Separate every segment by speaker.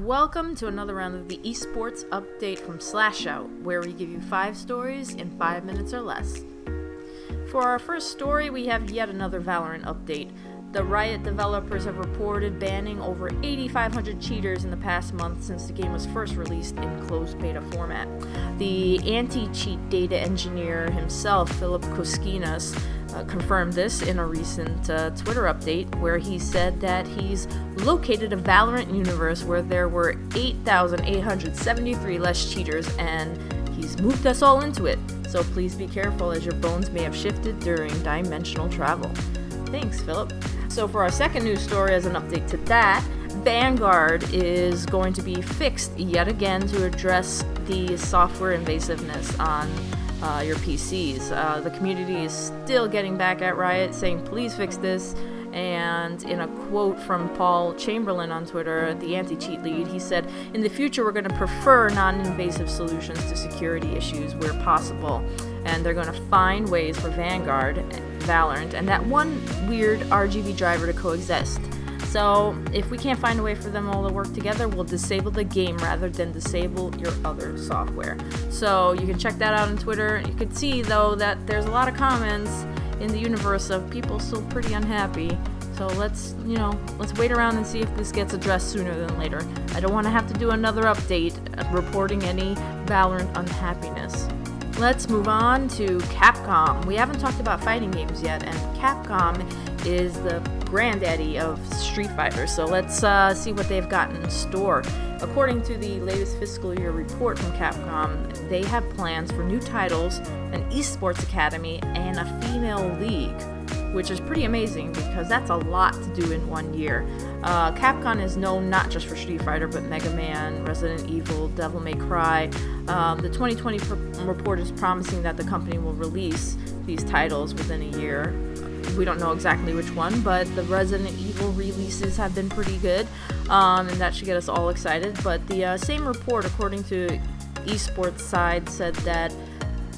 Speaker 1: Welcome to another round of the Esports update from SlashShout, where we give you 5 stories in 5 minutes or less. For our first story, we have yet another Valorant update. The Riot developers have reported banning over 8,500 cheaters in the past month since the game was first released in closed beta format. The anti-cheat data engineer himself, Philip Koskinas, confirmed this in a recent Twitter update, where he said that he's located a Valorant universe where there were 8,873 less cheaters, and he's moved us all into it. So please be careful, as your bones may have shifted during dimensional travel. Thanks, Philip. So for our second news story, as an update to that, Vanguard is going to be fixed yet again to address the software invasiveness on your PCs. The community is still getting back at Riot, saying please fix this. And in a quote from Paul Chamberlain on Twitter, the anti-cheat lead, he said, "In the future, we're going to prefer non-invasive solutions to security issues where possible. And they're going to find ways for Vanguard, Valorant, and that one weird RGB driver to coexist. So if we can't find a way for them all to work together, we'll disable the game rather than disable your other software." So you can check that out on Twitter. You can see, though, that there's a lot of comments in the universe of people still pretty unhappy. So let's wait around and see if this gets addressed sooner than later. I don't want to have to do another update reporting any Valorant unhappiness. Let's move on to Capcom. We haven't talked about fighting games yet, and Capcom is the granddaddy of Street Fighter, so let's see what they've got in store. According to the latest fiscal year report from Capcom, they have plans for new titles, an Esports Academy, and a female league, which is pretty amazing because that's a lot to do in 1 year. Capcom is known not just for Street Fighter, but Mega Man, Resident Evil, Devil May Cry. The 2020 report is promising that the company will release these titles within a year. We don't know exactly which one, but the Resident Evil releases have been pretty good, and that should get us all excited. But the same report, according to Esports side, said that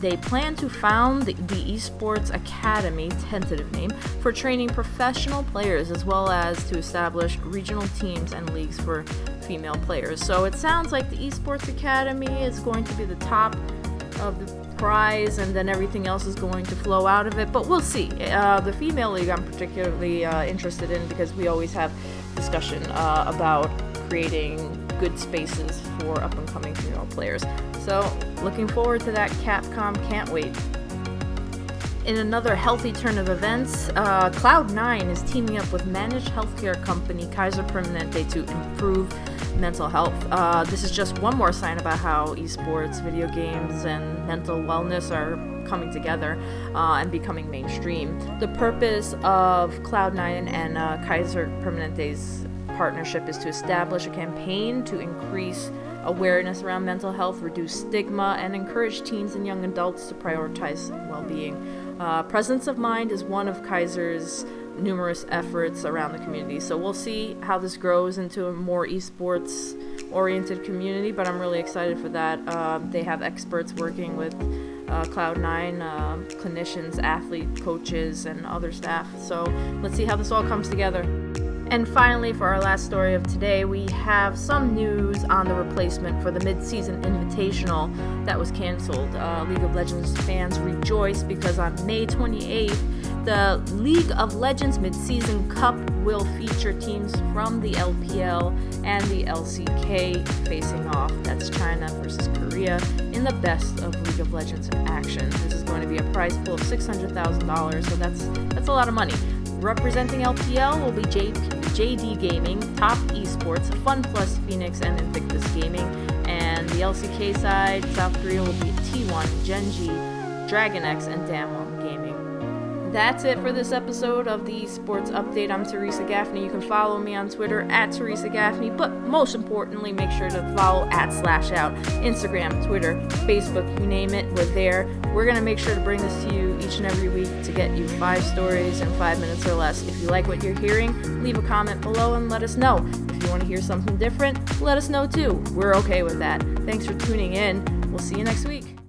Speaker 1: they plan to found the Esports Academy, tentative name, for training professional players, as well as to establish regional teams and leagues for female players. So it sounds like the Esports Academy is going to be the top of the prize, and then everything else is going to flow out of it, but we'll see. The female league I'm particularly interested in, because we always have discussion about creating good spaces for up-and-coming female players. So looking forward to that. Capcom can't wait. In another healthy turn of events, Cloud9 is teaming up with managed healthcare company Kaiser Permanente to improve mental health. This is just one more sign about how esports, video games, and mental wellness are coming together and becoming mainstream. The purpose of Cloud9 and Kaiser Permanente's partnership is to establish a campaign to increase awareness around mental health, reduce stigma, and encourage teens and young adults to prioritize well-being. Presence of Mind is one of Kaiser's numerous efforts around the community, so we'll see how this grows into a more esports-oriented community, but I'm really excited for that. They have experts working with Cloud9, clinicians, athlete coaches, and other staff, so let's see how this all comes together. And finally, for our last story of today, we have some news on the replacement for the MidSeason Invitational that was canceled. League of Legends fans rejoice because on May 28th, the League of Legends MidSeason Cup will feature teams from the LPL and the LCK facing off. That's China versus Korea in the best of League of Legends action. This is going to be a prize pool of $600,000, so that's a lot of money. Representing LPL will be JD Gaming, Top Esports, FunPlus Phoenix, and Invictus Gaming. And the LCK side, South Korea will be T1, Genji, DragonX, and Damwon Gaming. That's it for this episode of the Esports Update. I'm Theresa Gaffney. You can follow me on Twitter at Theresa Gaffney, but most importantly, make sure to follow at SlashShout, Instagram, Twitter, Facebook, you name it, we're there. We're going to make sure to bring this to you each and every week to get you 5 stories in 5 minutes or less. If you like what you're hearing, leave a comment below and let us know. If you want to hear something different, let us know too. We're okay with that. Thanks for tuning in. We'll see you next week.